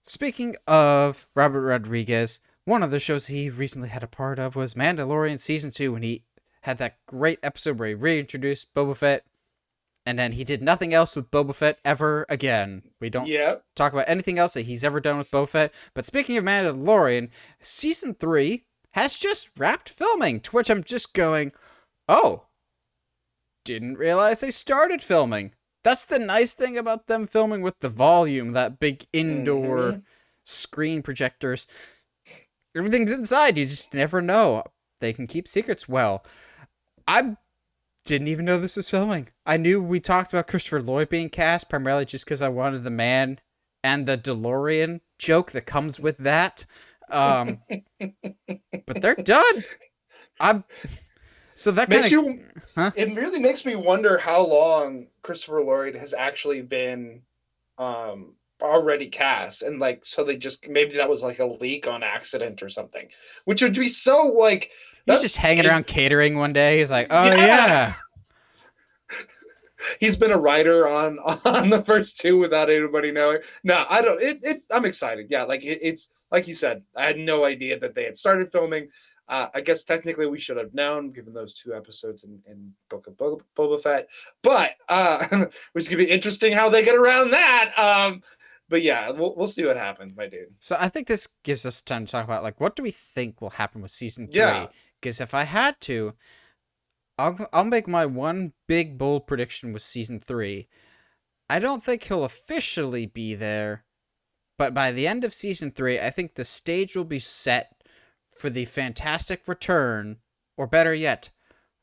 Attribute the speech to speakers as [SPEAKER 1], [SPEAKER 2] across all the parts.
[SPEAKER 1] Speaking of Robert Rodriguez, one of the shows he recently had a part of was Mandalorian Season 2 when he had that great episode where he reintroduced Boba Fett, and then he did nothing else with Boba Fett ever again. We don't
[SPEAKER 2] Yeah.
[SPEAKER 1] talk about anything else that he's ever done with Boba Fett. But speaking of Mandalorian, Season 3 has just wrapped filming, to which I'm just going, oh, didn't realize they started filming. That's the nice thing about them filming with the volume, that big indoor
[SPEAKER 2] hmm
[SPEAKER 1] screen projectors. Everything's inside. You just never know. They can keep secrets well. I didn't even know this was filming. I knew we talked about Christopher Lloyd being cast primarily just because I wanted the man and the DeLorean joke that comes with that. Um, but they're done. I'm so that kind
[SPEAKER 2] Makes
[SPEAKER 1] of,
[SPEAKER 2] you.
[SPEAKER 1] huh?
[SPEAKER 2] It really makes me wonder how long Christopher Lloyd has actually been already cast, and like, so they just maybe that was like a leak on accident or something, which would be so like
[SPEAKER 1] He's just
[SPEAKER 2] that's
[SPEAKER 1] hanging
[SPEAKER 2] it.
[SPEAKER 1] around catering one day. He's like, "Oh
[SPEAKER 2] Yeah,
[SPEAKER 1] yeah,
[SPEAKER 2] he's been a writer on the first two without anybody knowing. No, I don't. I'm excited. Yeah, like it's like you said. I had no idea that they had started filming. I guess technically we should have known, given those two episodes in Book of Boba Fett. But which could be interesting how they get around that. But yeah, we'll see what happens, my dude.
[SPEAKER 1] So I think this gives us time to talk about like what do we think will happen with season
[SPEAKER 2] Yeah.
[SPEAKER 1] 3? Because if I had to, I'll make my one big bold prediction with season 3. I don't think he'll officially be there, but by the end of season 3, I think the stage will be set for the fantastic return, or better yet,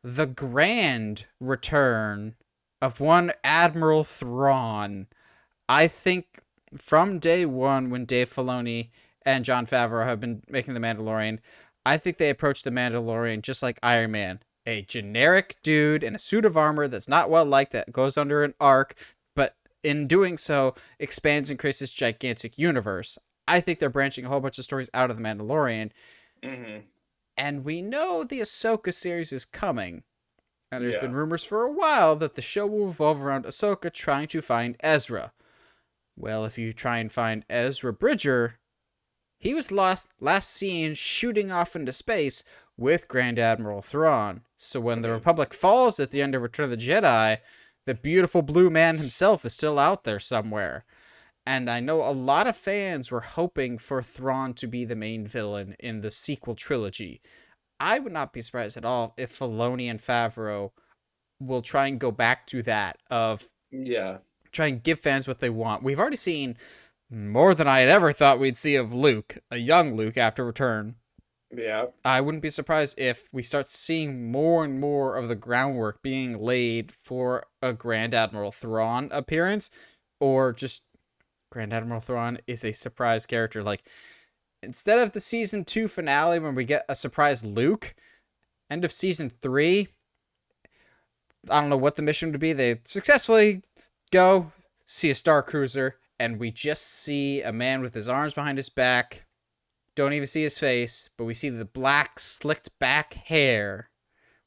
[SPEAKER 1] the grand return of one Admiral Thrawn. I think from day one, when Dave Filoni and Jon Favreau have been making The Mandalorian, I think they approached The Mandalorian just like Iron Man. A generic dude in a suit of armor that's not well liked, that goes under an arc, but in doing so, expands and creates this gigantic universe. I think they're branching a whole bunch of stories out of The Mandalorian,
[SPEAKER 2] hmm
[SPEAKER 1] and we know the Ahsoka series is coming. And there's
[SPEAKER 2] Yeah.
[SPEAKER 1] been rumors for a while that the show will revolve around Ahsoka trying to find Ezra. Well, if you try and find Ezra Bridger, he was last seen shooting off into space with Grand Admiral Thrawn. So when the
[SPEAKER 2] hmm
[SPEAKER 1] Republic falls at the end of Return of the Jedi, the beautiful blue man himself is still out there somewhere. And I know a lot of fans were hoping for Thrawn to be the main villain in the sequel trilogy. I would not be surprised at all if Filoni and Favreau will try and go back to that of
[SPEAKER 2] Yeah.
[SPEAKER 1] try and give fans what they want. We've already seen more than I had ever thought we'd see of Luke, a young Luke after Return.
[SPEAKER 2] Yeah.
[SPEAKER 1] I wouldn't be surprised if we start seeing more and more of the groundwork being laid for a Grand Admiral Thrawn appearance, or just Grand Admiral Thrawn is a surprise character. Like, instead of the season 2 finale when we get a surprise Luke, end of season 3, I don't know what the mission would be. They successfully go see a Star Cruiser, and we just see a man with his arms behind his back. Don't even see his face, but we see the black, slicked back hair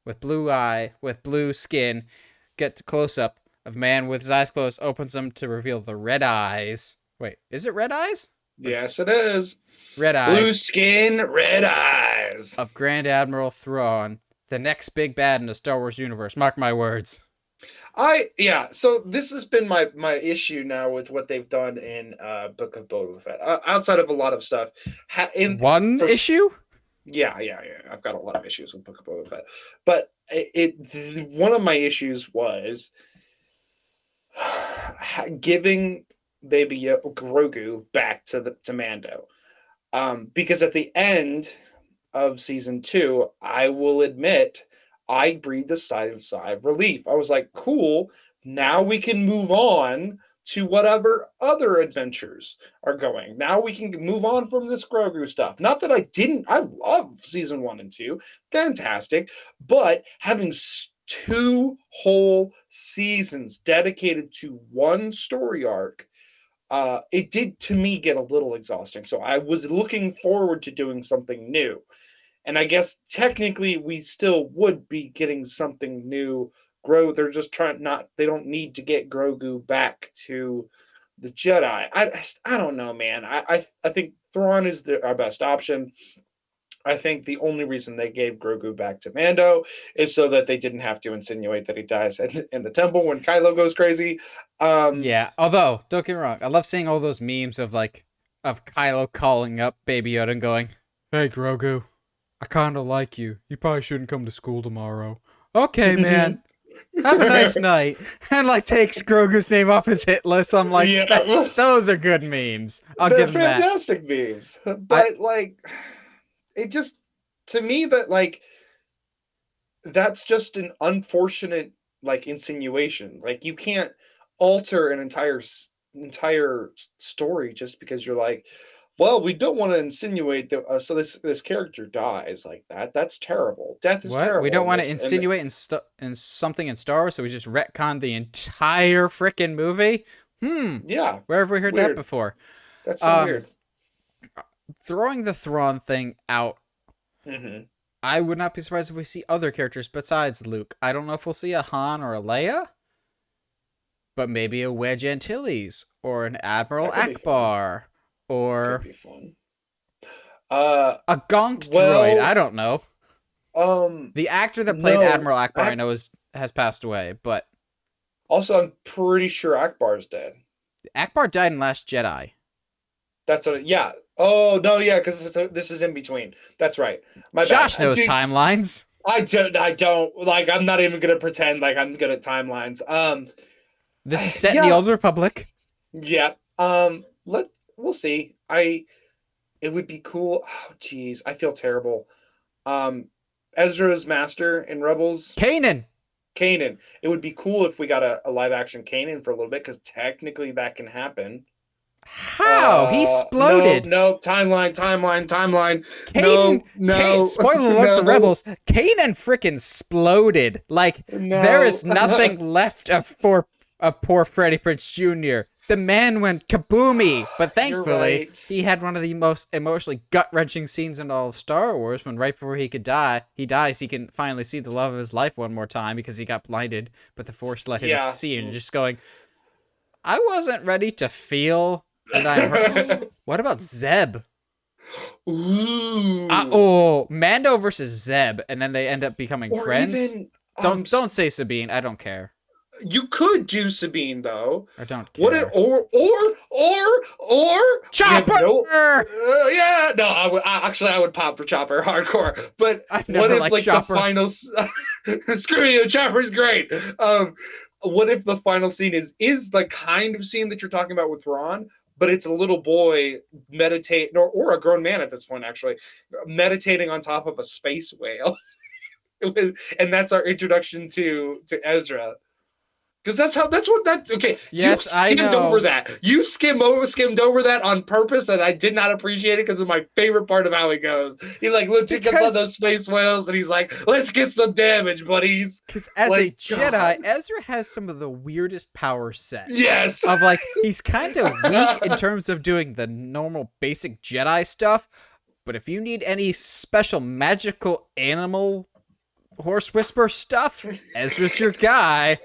[SPEAKER 1] with blue skin. Get to close up of man with his eyes closed, opens them to reveal the red eyes. Wait, is it red eyes? Or
[SPEAKER 2] Yes, it is.
[SPEAKER 1] red
[SPEAKER 2] Blue
[SPEAKER 1] eyes
[SPEAKER 2] skin, red eyes.
[SPEAKER 1] of Grand Admiral Thrawn, the next big bad in the Star Wars universe. Mark my words.
[SPEAKER 2] Yeah. So this has been my issue now with what they've done in Book of Boba Fett. Outside of a lot of stuff, in
[SPEAKER 1] One
[SPEAKER 2] for
[SPEAKER 1] issue?
[SPEAKER 2] yeah. I've got a lot of issues with Book of Boba Fett, but one of my issues was giving Baby Grogu back to Mando. Because at the end of season two, I will admit, I breathed a sigh of relief. I was like, cool, now we can move on to whatever other adventures are going. Now we can move on from this Grogu stuff. Not that I didn't, I love season one and two, fantastic, but having two whole seasons dedicated to one story arc, it did to me get a little exhausting. So I was looking forward to doing something new. And I guess technically we still would be getting something new. They're just trying not, they don't need to get Grogu back to the Jedi. I don't know, man. I think Thrawn is our best option. I think the only reason they gave Grogu back to Mando is so that they didn't have to insinuate that he dies in the temple when Kylo goes crazy.
[SPEAKER 1] Yeah, although, don't get me wrong, I love seeing all those memes of Kylo calling up Baby Yoda and going, "Hey Grogu, I kinda like you. You probably shouldn't come to school tomorrow." "Okay, man. Have a nice night." And takes Grogu's name off his hit list. I'm like,
[SPEAKER 2] yeah,
[SPEAKER 1] those are good memes. I'll
[SPEAKER 2] they're
[SPEAKER 1] give him that.
[SPEAKER 2] fantastic memes.
[SPEAKER 1] I
[SPEAKER 2] But it just to me that that's just an unfortunate insinuation. You can't alter an entire story just because you're like, well, we don't want to insinuate that so this character dies like that. That's terrible. Death is
[SPEAKER 1] What? We
[SPEAKER 2] terrible
[SPEAKER 1] don't
[SPEAKER 2] in
[SPEAKER 1] want to
[SPEAKER 2] this. And
[SPEAKER 1] insinuate in something in Star Wars, so we just retcon the entire freaking movie?
[SPEAKER 2] yeah,
[SPEAKER 1] Where have we heard that
[SPEAKER 2] weird.
[SPEAKER 1] before?
[SPEAKER 2] That's so
[SPEAKER 1] Um,
[SPEAKER 2] weird.
[SPEAKER 1] Throwing the Thrawn thing out,
[SPEAKER 2] Hmm.
[SPEAKER 1] I would not be surprised if we see other characters besides Luke. I don't know if we'll see a Han or a Leia, but maybe a Wedge Antilles or an Admiral
[SPEAKER 2] That could be fun.
[SPEAKER 1] Akbar
[SPEAKER 2] Could
[SPEAKER 1] or
[SPEAKER 2] be fun. Uh,
[SPEAKER 1] a Gonk droid. I
[SPEAKER 2] well,
[SPEAKER 1] don't know. The actor that played
[SPEAKER 2] no.
[SPEAKER 1] Admiral Akbar, I know, has passed away, but
[SPEAKER 2] Also, I'm pretty sure Akbar's dead.
[SPEAKER 1] Akbar died in Last Jedi.
[SPEAKER 2] That's what. Yeah. Oh no, yeah, because this is in between. That's right. My bad.
[SPEAKER 1] Josh knows
[SPEAKER 2] Dude,
[SPEAKER 1] timelines.
[SPEAKER 2] I don't. I don't. I'm not even gonna pretend like I'm good at timelines.
[SPEAKER 1] This is set in the
[SPEAKER 2] Yeah.
[SPEAKER 1] Old Republic.
[SPEAKER 2] Yeah. We'll see. It would be cool. Oh, geez, I feel terrible. Um, Ezra's master in Rebels,
[SPEAKER 1] Kanan.
[SPEAKER 2] Kanan. It would be cool if we got a live action Kanan for a little bit because technically that can happen.
[SPEAKER 1] How? He
[SPEAKER 2] No,
[SPEAKER 1] exploded.
[SPEAKER 2] no, timeline.
[SPEAKER 1] Kanan,
[SPEAKER 2] No,
[SPEAKER 1] spoiler alert for
[SPEAKER 2] no,
[SPEAKER 1] Rebels, Kanan frickin' exploded. There
[SPEAKER 2] no.
[SPEAKER 1] is nothing left of poor Freddie Prinze Jr. The man went kaboomy, but
[SPEAKER 2] You're
[SPEAKER 1] thankfully,
[SPEAKER 2] right.
[SPEAKER 1] he had one of the most emotionally gut-wrenching scenes in all of Star Wars when right before he dies, he can finally see the love of his life one more time because he got blinded, but the Force let him
[SPEAKER 2] Yeah.
[SPEAKER 1] see, and just going, I wasn't ready to feel that I'm hurt. What about Zeb?
[SPEAKER 2] Ooh.
[SPEAKER 1] Mando versus Zeb, and then they end up becoming
[SPEAKER 2] Or
[SPEAKER 1] friends.
[SPEAKER 2] even
[SPEAKER 1] Don't say Sabine. I don't care.
[SPEAKER 2] you could do Sabine though.
[SPEAKER 1] I don't
[SPEAKER 2] What it,
[SPEAKER 1] care.
[SPEAKER 2] or
[SPEAKER 1] Chopper.
[SPEAKER 2] yeah, no, I would pop for Chopper hardcore. But
[SPEAKER 1] I
[SPEAKER 2] what
[SPEAKER 1] never
[SPEAKER 2] if
[SPEAKER 1] liked Chopper.
[SPEAKER 2] the final screw you, Chopper's great. What if the final scene is the kind of scene that you're talking about with Ron, but it's a little boy meditating, or a grown man at this point actually, meditating on top of a space whale. And that's our introduction to Ezra. Because okay.
[SPEAKER 1] Yes,
[SPEAKER 2] you
[SPEAKER 1] I
[SPEAKER 2] skimmed
[SPEAKER 1] know.
[SPEAKER 2] over that. You skimmed over that on purpose, and I did not appreciate it because of my favorite part of how he goes. He gets on those space whales, and he's like, "Let's get some damage, buddies."
[SPEAKER 1] Because as a Jedi,
[SPEAKER 2] God.
[SPEAKER 1] Ezra has some of the weirdest power sets.
[SPEAKER 2] Yes.
[SPEAKER 1] Of he's kind of weak in terms of doing the normal basic Jedi stuff, but if you need any special magical animal horse whisper stuff, Ezra's your guy.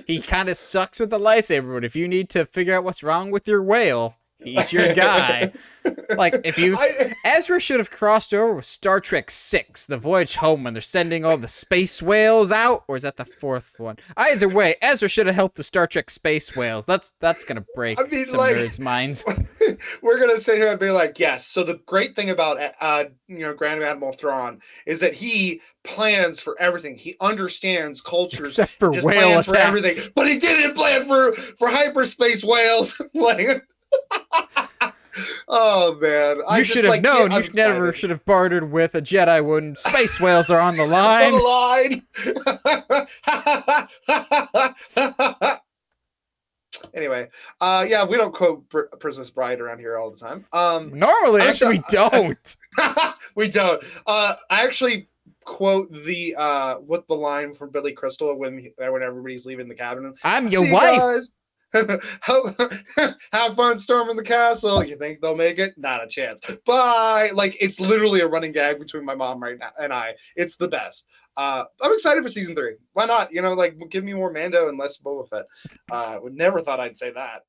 [SPEAKER 1] He kind of sucks with the lightsaber, but if you need to figure out what's wrong with your whale, he's your guy. Ezra should have crossed over with Star Trek VI, The Voyage Home, when they're sending all the space whales out, or is that the fourth one? Either way, Ezra should have helped the Star Trek space whales. That's gonna break some nerds' minds.
[SPEAKER 2] We're gonna sit here and be like, yes. So the great thing about Grand Admiral Thrawn is that he plans for everything. He understands cultures,
[SPEAKER 1] except for
[SPEAKER 2] just
[SPEAKER 1] whale
[SPEAKER 2] plans
[SPEAKER 1] attacks.
[SPEAKER 2] for everything. But he didn't plan for hyperspace whales. Oh man!
[SPEAKER 1] You should have known. You never should have bartered with a Jedi when space whales are on the line.
[SPEAKER 2] Anyway, yeah, we don't quote Princess Bride around here all the time.
[SPEAKER 1] Normally, actually, we don't.
[SPEAKER 2] We don't. I actually quote the what the line from Billy Crystal when everybody's leaving the cabin.
[SPEAKER 1] I'm your wife.
[SPEAKER 2] Guys. Have fun storming the castle. You think they'll make it? Not a chance. Bye. It's literally a running gag between my mom right now and I. It's the best. I'm excited for season 3. Why not? Give me more Mando and less Boba Fett. Would never thought I'd say that.